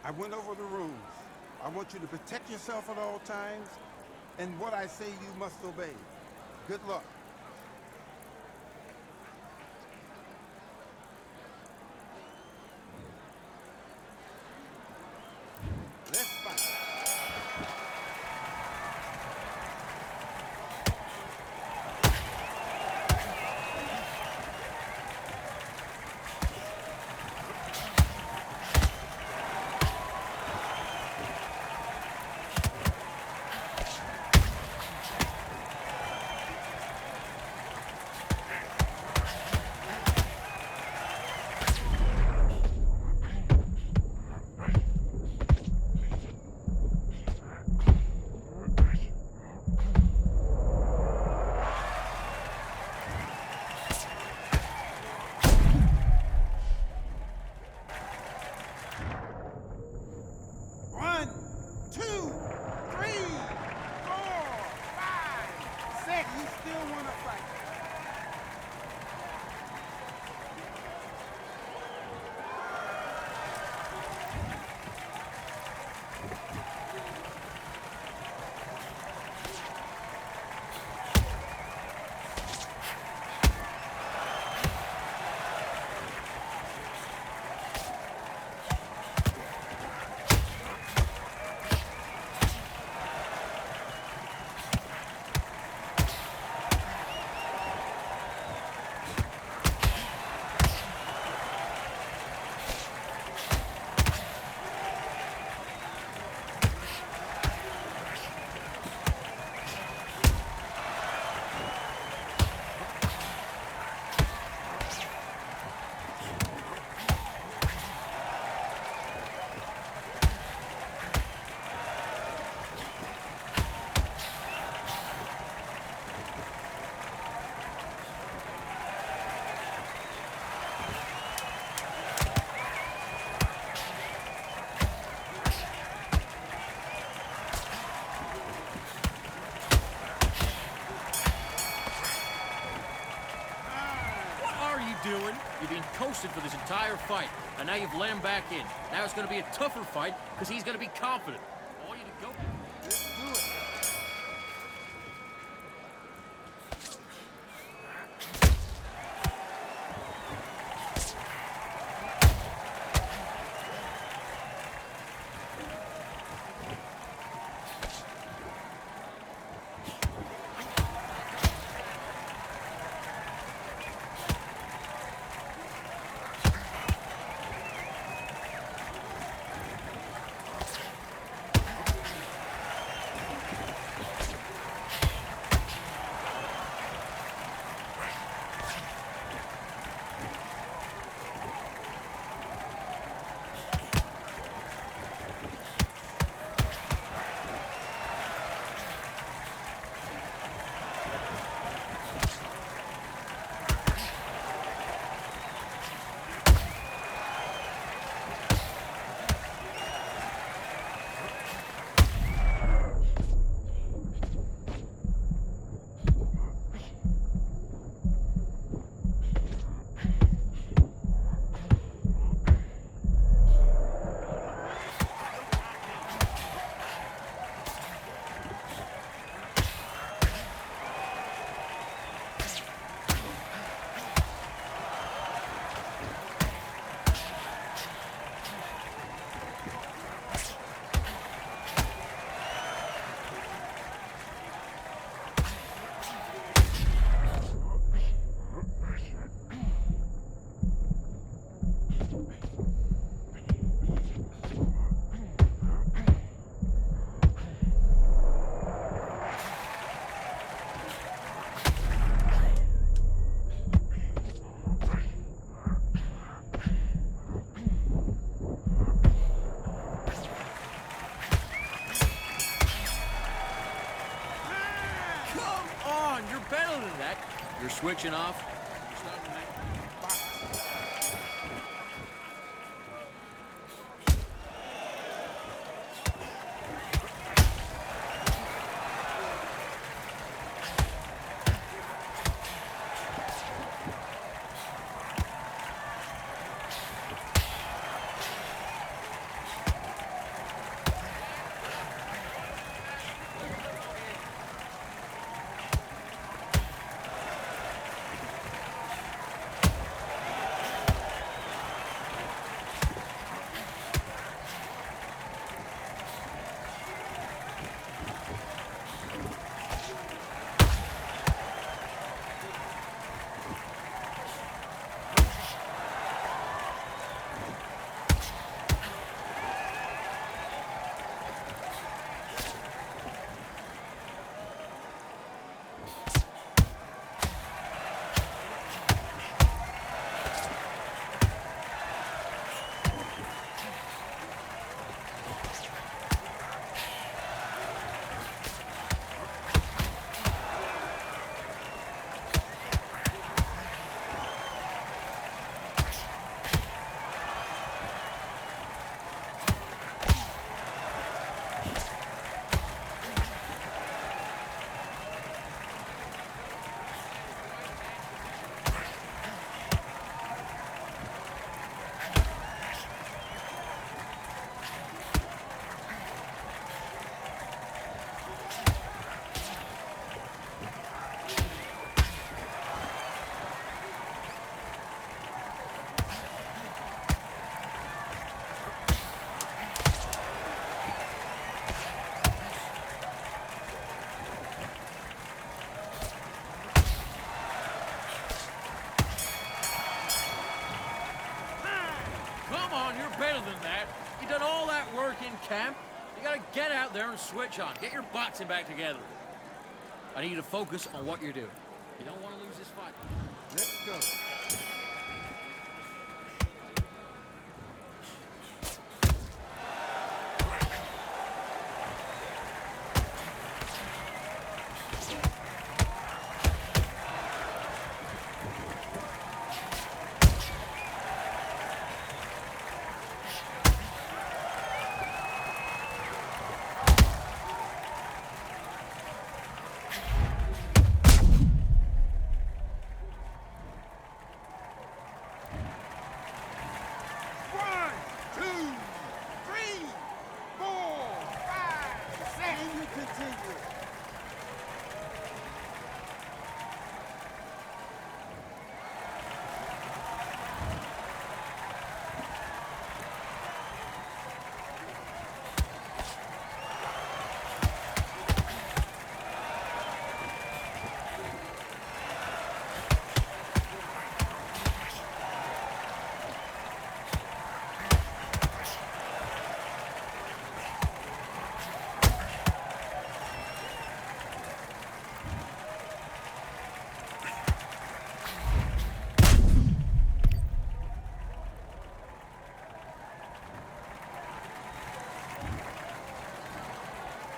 I went over the rules. I want you to protect yourself at all times, and what I say you must obey. Good luck. Let's fight. One, two, three, four, five, six. You still want to fight? Doing? You've been coasted for this entire fight, and now you've let him back in. Now it's going to be a tougher fight because he's going to be confident. I want you to go. Let's do it. You're better than that. You're switching off. out there and switch on. Get your boxing back together. I need you to focus on what you're doing. You don't want to lose this fight. Let's go.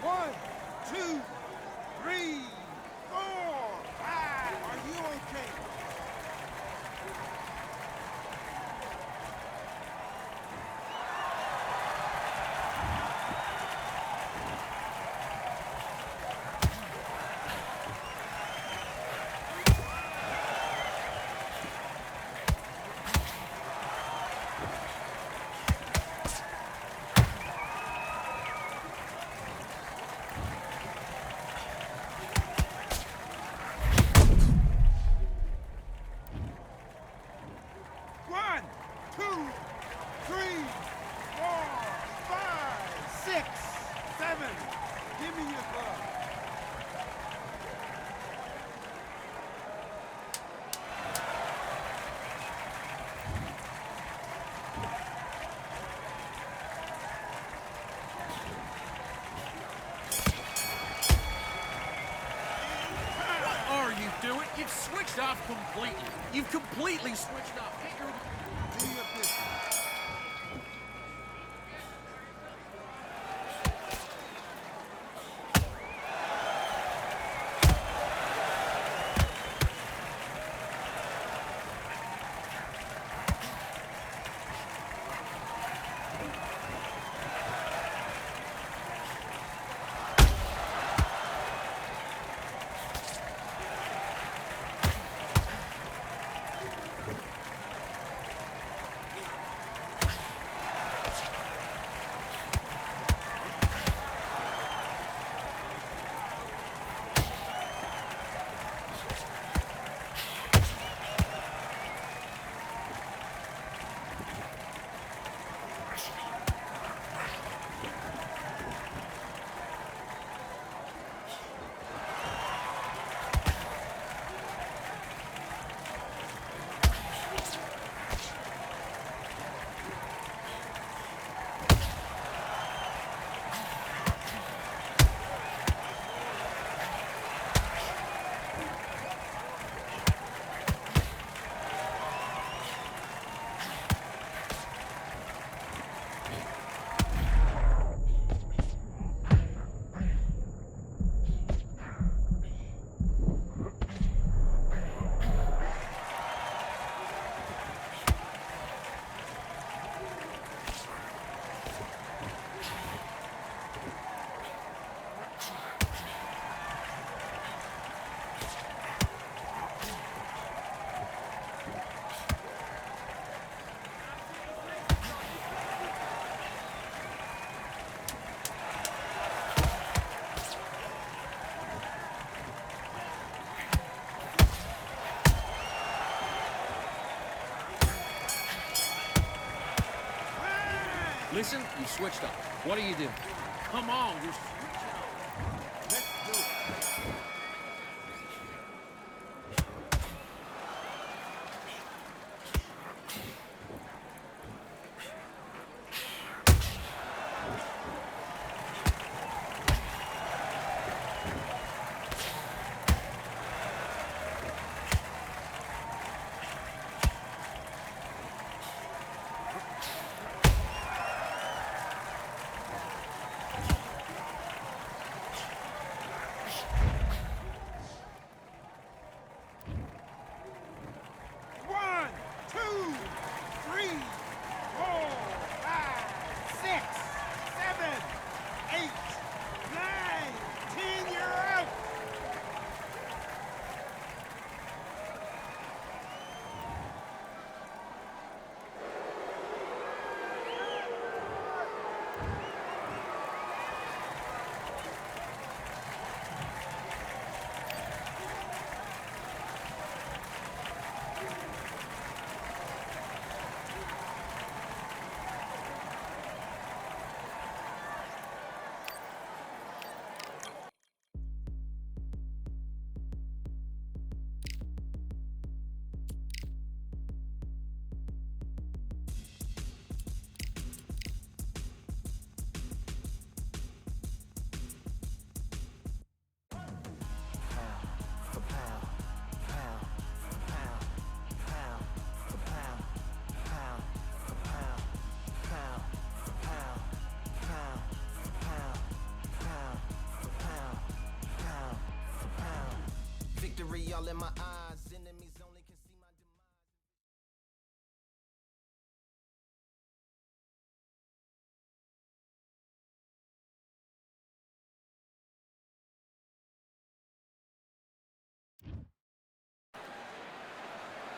One, two, three, four, five. Are you okay? One, two, three, four, five, six, seven. Give me your glove. What are you doing? You've switched off completely. You've completely switched off. Get your... Do your business. Listen, you switched up. What are you doing? Come on, you're switching up. Let's do it. misery all in my eyes. Enemies only can see my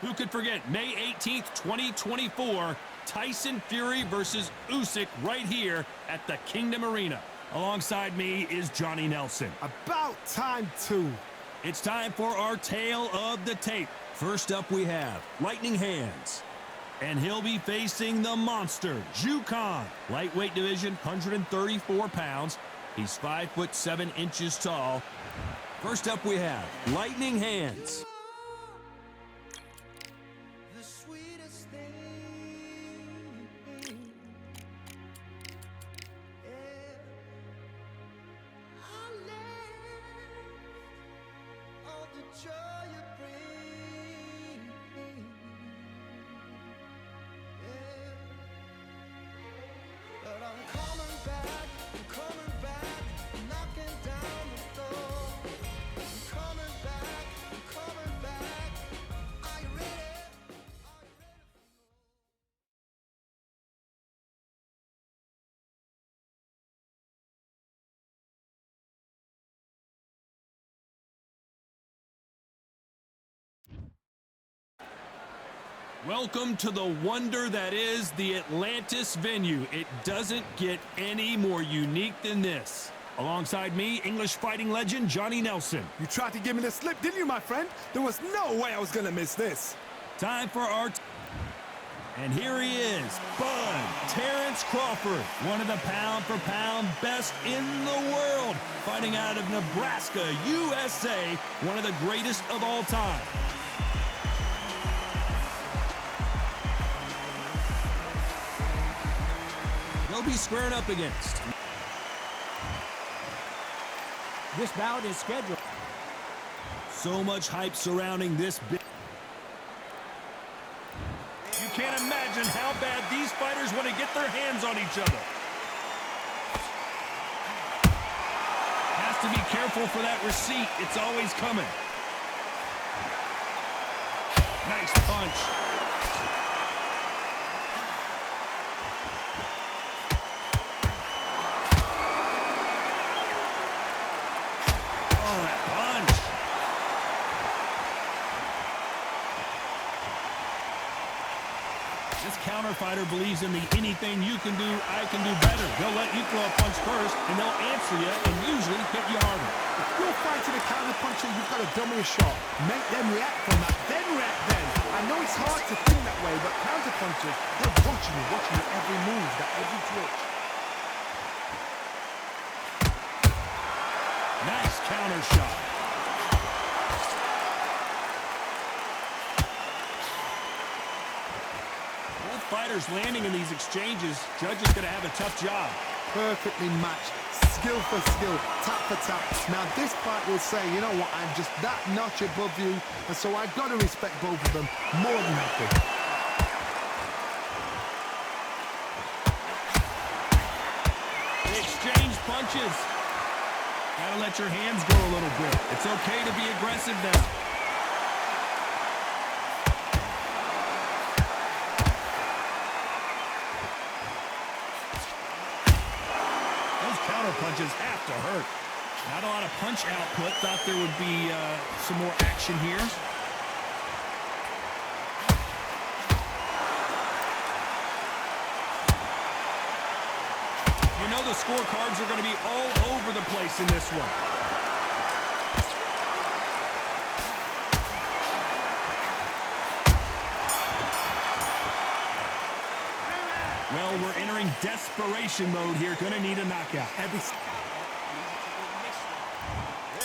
demise. Who could forget May 18th, 2024, Tyson Fury versus Usyk right here at the Kingdom Arena. Alongside me is Johnny Nelson. About time, too. It's time for our tale of the tape. First up, we have Lightning Hands. And he'll be facing the monster, Ju Khan. Lightweight division, 134 pounds. He's 5'7" tall. First up, we have Lightning Hands. The sweetest thing. I left all the joy you bring. But I'm coming back, knocking down the door. I'm coming back. Are you ready? Welcome to the wonder that is the Atlantis venue. It doesn't get any more unique than this. Alongside me, English fighting legend Johnny Nelson. You tried to give me the slip, didn't you, my friend? There was no way I was going to miss this. Time for our... And here he is, Bud Terrence Crawford, one of the pound-for-pound best in the world, fighting out of Nebraska, USA, one of the greatest of all time. They'll be squaring up against. This bout is scheduled. So much hype surrounding this big. You can't imagine how bad these fighters want to get their hands on each other. Has to be careful for that receipt. It's always coming. Nice punch. This counter fighter believes in the anything you can do, I can do better. They'll let you throw a punch first, and they'll answer you and usually hit you harder. If you're fighting a counter puncher, you've got to dummy a shot. Make them react from that, then react then. I know it's hard to think that way, but counter punchers, they're watching you every move, that every twitch. Nice counter shot. Fighters landing in these exchanges, judge is going to have a tough job. Perfectly matched, skill for skill, tap for tap. Now this fight will say, you know what, I'm just that notch above you, and so I've got to respect both of them more than happy. They exchange punches. Gotta let your hands go a little bit. It's okay to be aggressive now. Punches have to hurt. Not a lot of punch output. Thought there would be some more action here. You know the scorecards are going to be all over the place in this one. Well, we're entering desperation mode here. Gonna need a knockout.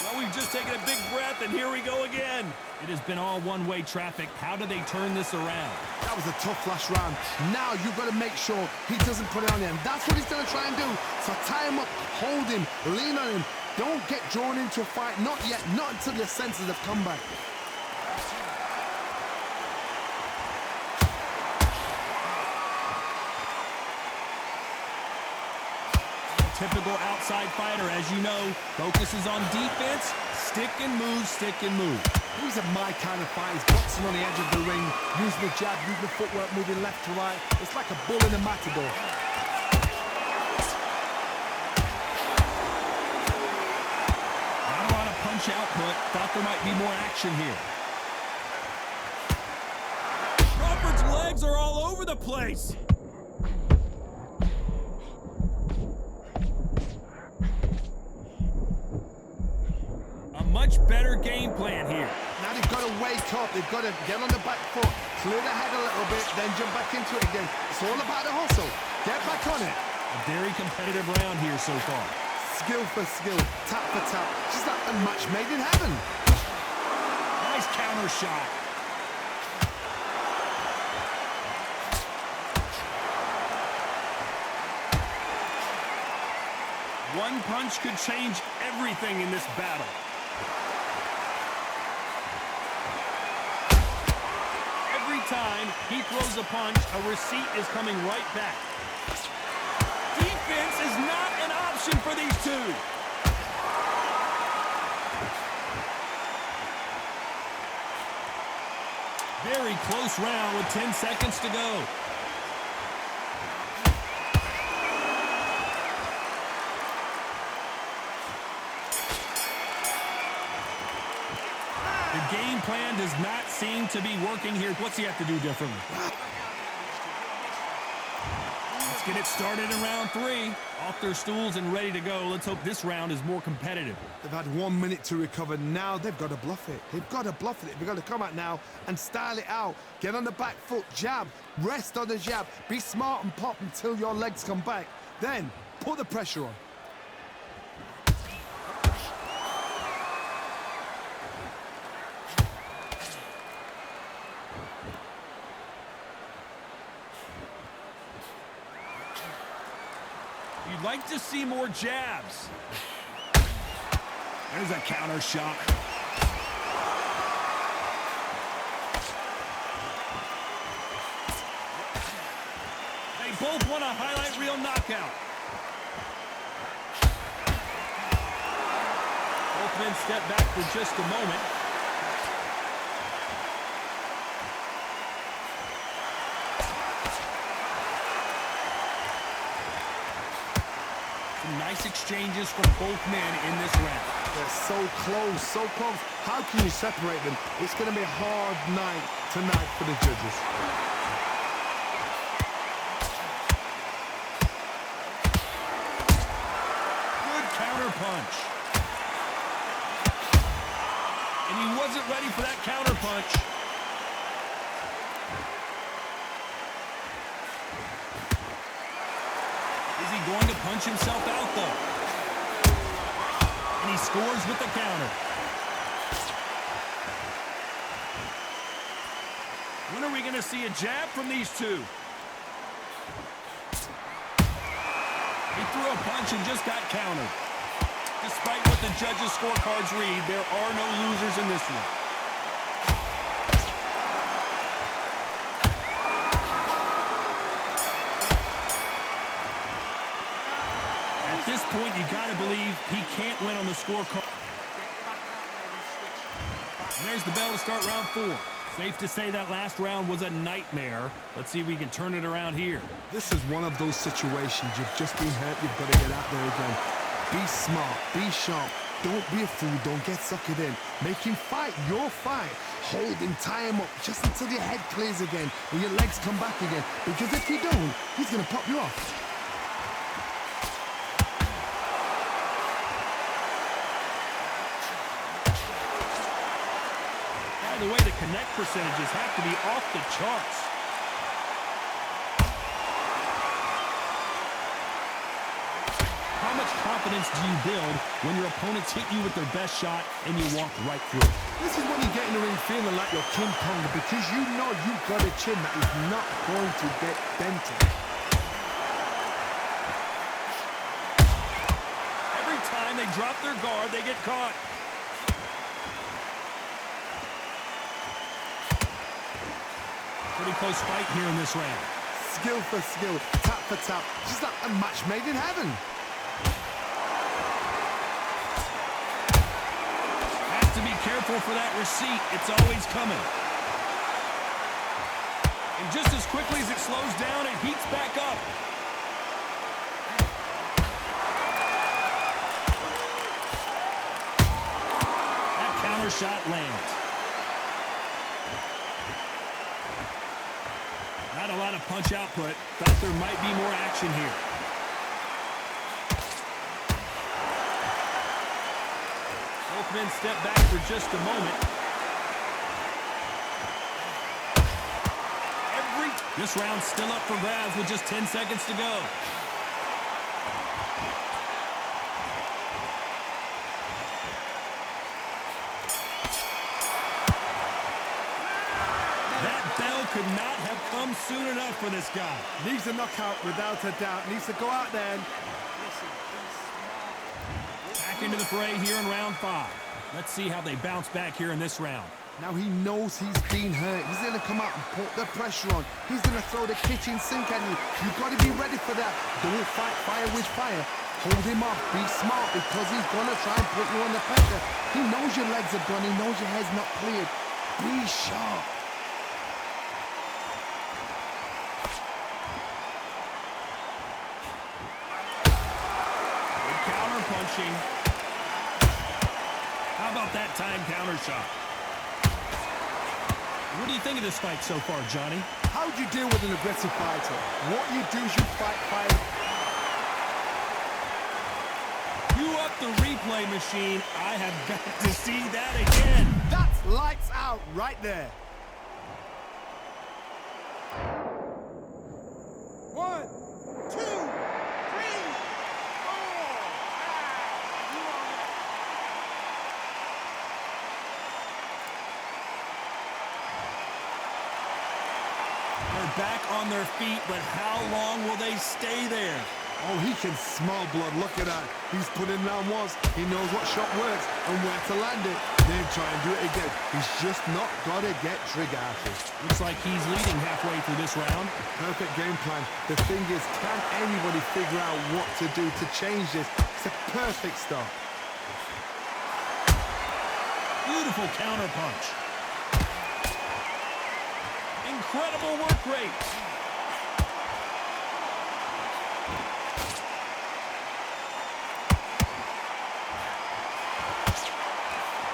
Well, we've just taken a big breath, and here we go again. It has been all one-way traffic. How do they turn this around? That was a tough last round. Now you've got to make sure he doesn't put it on him. That's what he's going to try and do. So tie him up, hold him, lean on him. Don't get drawn into a fight. Not yet. Not until your senses have come back. typical outside fighter, as you know, focuses on defense, stick and move, stick and move. These are my kind of fights. Boxing on the edge of the ring, using the jab, using the footwork, moving left to right. It's like a bull in a matador. Not a lot of punch output. Thought there might be more action here. Crawford's legs are all over the place. A much better game plan here. Now they've got to wake up. They've got to get on the back foot, clear the head a little bit, then jump back into it again. It's all about the hustle. Get back on it. A very competitive round here so far. Skill for skill, tap for tap. Just like a match made in heaven. Nice counter shot. One punch could change everything in this battle. Every time he throws a punch, a receipt is coming right back. Defense is not an option for these two. Very close round with 10 seconds to go. The game plan does not seem to be working here. What's he have to do differently? Let's get it started in round 3. Off their stools and ready to go. Let's hope this round is more competitive. They've had 1 minute to recover. Now they've got to bluff it. They've got to bluff it. They've got to come out now and style it out. Get on the back foot, jab, rest on the jab. Be smart and pop until your legs come back. Then put the pressure on. You'd like to see more jabs. There's a counter shot. They both want a highlight reel knockout. Both men step back for just a moment. Nice exchanges from both men in this round. They're so close, so close. How can you separate them? It's going to be a hard night tonight for the judges. Good counter punch. And he wasn't ready for that counter punch. Is he going to punch himself out, though? And he scores with the counter. When are we going to see a jab from these two? He threw a punch and just got countered. Despite what the judges' scorecards read, there are no losers in this one. At this point, you got to believe he can't win on the scorecard. And there's the bell to start round 4. Safe to say that last round was a nightmare. Let's see if we can turn it around here. This is one of those situations. You've just been hurt. You've got to get out there again. Be smart. Be sharp. Don't be a fool. Don't get suckered in. Make him fight your fight. Hold him. Tie him up just until your head clears again and your legs come back again. Because if you don't, he's going to pop you off. By the way, the connect percentages have to be off the charts. How much confidence do you build when your opponents hit you with their best shot and you walk right through it? This is when you get in the ring feeling like you're King Kong because you know you've got a chin that is not going to get dented. Every time they drop their guard, they get caught. Pretty close fight here in this round. Skill for skill, tap for tap, just like a match made in heaven. careful for that receipt. It's always coming. And just as quickly as it slows down, it heats back up. That counter shot lands. Not a lot of punch output. Thought there might be more action here. Both men step back for just a moment. This round's still up for grabs with just 10 seconds to go. That bell could not have come soon enough for this guy. Needs a knockout without a doubt. Needs to go out there and... Back into the fray here in round 5. Let's see how they bounce back here in this round. Now he knows he's been hurt. He's going to come out and put the pressure on. He's going to throw the kitchen sink at you. You've got to be ready for that. Don't fight fire with fire. Hold him off. Be smart because he's going to try and put you under pressure. He knows your legs are gone. He knows your head's not cleared. Be sharp. Good counter punching. How about that time counter shot? What do you think of this fight so far, Johnny? How do you deal with an aggressive fighter? What you do is you fight. You up the replay machine. I have got to see that again. That's lights out right there. 1, 2, 3, 4, 5. They're back on their feet, but how long will they stay there? Oh, he can smell blood. Look at that. He's put in round once. He knows what shot works and where to land it. Then try and do it again. He's just not got to get trigger happy. Looks like he's leading halfway through this round. Perfect game plan. The thing is, can anybody figure out what to do to change this? It's a perfect start. Beautiful counter punch. Incredible work rate.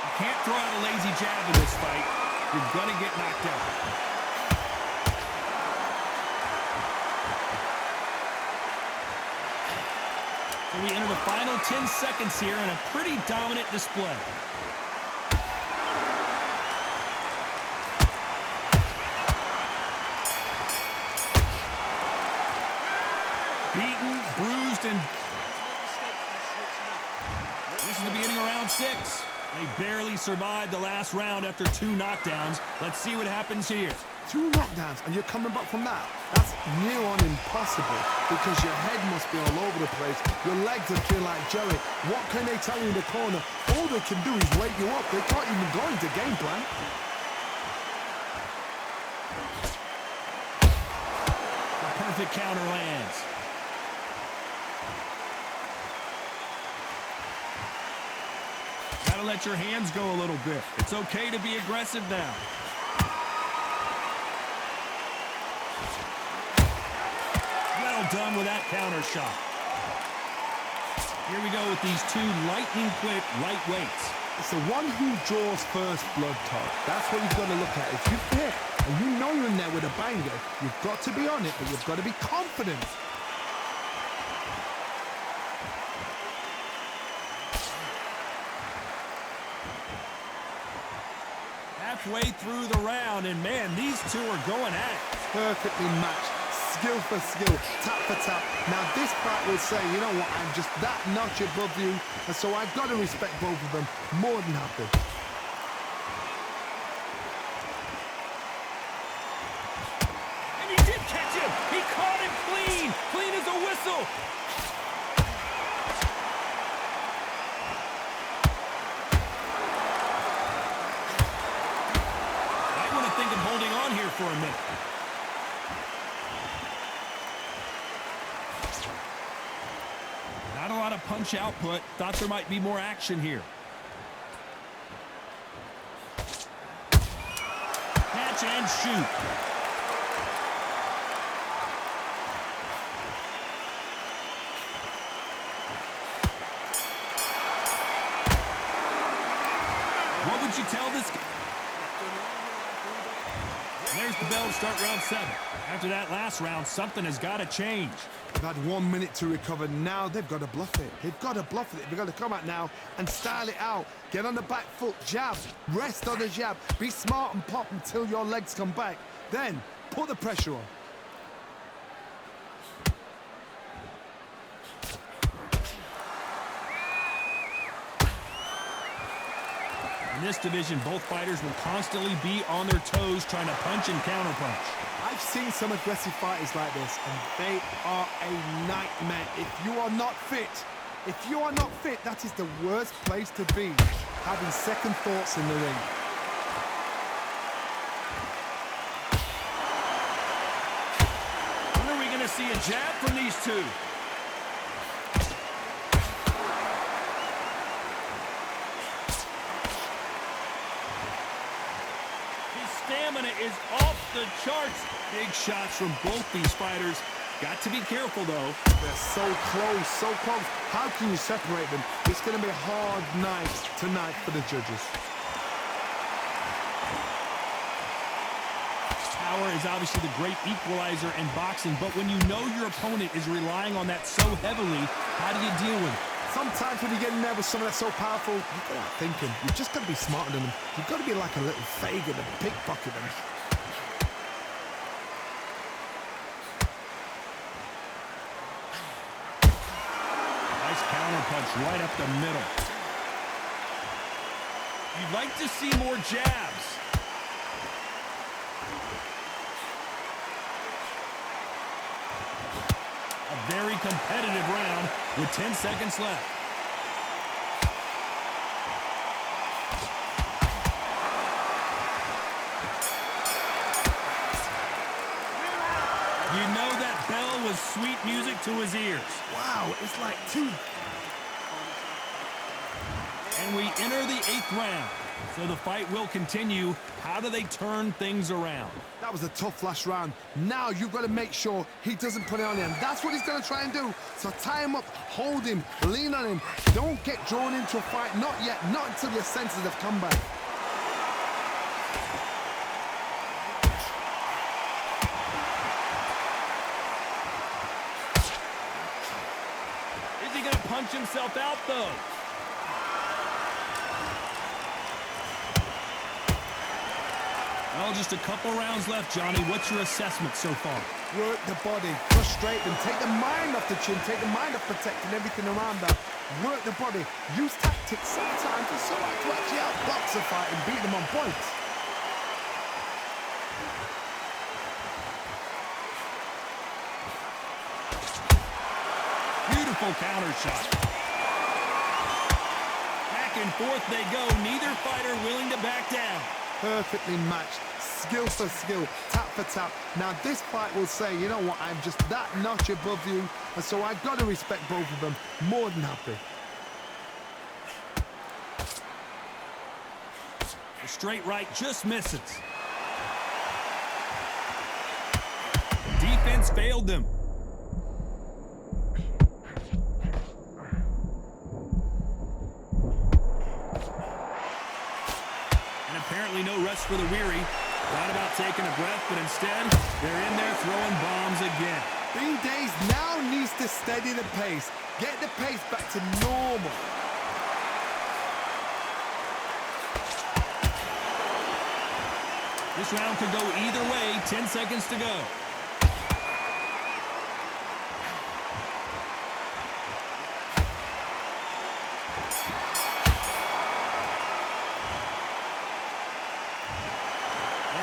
You can't throw out a lazy jab in this fight. You're going to get knocked out. So we enter the final 10 seconds here in a pretty dominant display. Beaten, bruised, and this is the beginning of round 6. They barely survived the last round after 2 knockdowns. Let's see what happens here. 2 knockdowns and you're coming back from that. That's near on impossible because your head must be all over the place. Your legs will feel like jelly. What can they tell you in the corner? All they can do is wake you up. They can't even go into game plan. The perfect counter lands. Gotta let your hands go a little bit. It's okay to be aggressive now. Well done with that counter shot. Here we go with these 2 lightning-quick lightweights. It's the one who draws first blood, Todd. That's what you've got to look at. If you hit and you know you're in there with a banger, you've got to be on it, but you've got to be confident. Halfway through the round, and man, these 2 are going at it. Perfectly matched. Skill for skill, tap for tap. Now this fight will say, you know what, I'm just that notch above you, and so I've got to respect both of them more than happy. And he did catch him! He caught him clean! Clean as a whistle! Might want to think of holding on here for a minute. Not a lot of punch output. Thought there might be more action here. punch and shoot. What would you tell this guy? There's the bell to start round 7. After that last round, something has got to change. They've had 1 minute to recover. Now they've got to bluff it. They've got to bluff it. They've got to come out now and style it out. Get on the back foot, jab, rest on the jab. Be smart and pop until your legs come back. Then put the pressure on. In this division, both fighters will constantly be on their toes trying to punch and counterpunch. I've seen some aggressive fighters like this, and they are a nightmare. If you are not fit, that is the worst place to be, having second thoughts in the ring. When are we going to see a jab from these two? Stamina is off the charts. Big shots from both these fighters. Got to be careful, though. They're so close, so close. How can you separate them? It's going to be a hard night tonight for the judges. Power is obviously the great equalizer in boxing, but when you know your opponent is relying on that so heavily, how do you deal with it? Sometimes when you get in there with someone that's so powerful, you've got to start thinking. You've just got to be smarter than them. You've got to be like a little Fagin and pickpocket them. Nice counter punch right up the middle. You'd like to see more jabs. A very competitive round with 10 seconds left. You know that bell was sweet music to his ears. Wow, it's like two. And we enter the 8th round. So the fight will continue. How do they turn things around? That was a tough last round. Now you've got to make sure he doesn't put it on him. That's what he's going to try and do. So tie him up, hold him, lean on him. Don't get drawn into a fight. Not yet. Not until your senses have come back. Is he going to punch himself out, though? Well, just a couple rounds left, Johnny. What's your assessment so far? Work the body, frustrate them, take the mind off the chin, take the mind off protecting everything around that. Work the body, use tactics sometimes just so I can actually outbox a fight and beat them on points. Beautiful counter shot. Back and forth they go. Neither fighter willing to back down. Perfectly matched, skill for skill, tap for tap. Now this fight will say, you know what, I'm just that notch above you, and so I've got to respect both of them. More than happy. The straight right just misses. Defense failed them. Apparently no rest for the weary. Thought about taking a breath, but instead, they're in there throwing bombs again. Bean Days now needs to steady the pace. Get the pace back to normal. This round could go either way. 10 seconds to go.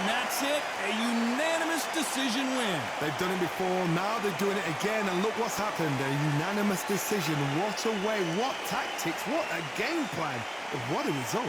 That's it, a unanimous decision win. They've done it before, now they're doing it again, and look what's happened, a unanimous decision. What a way, what tactics, what a game plan, what a result.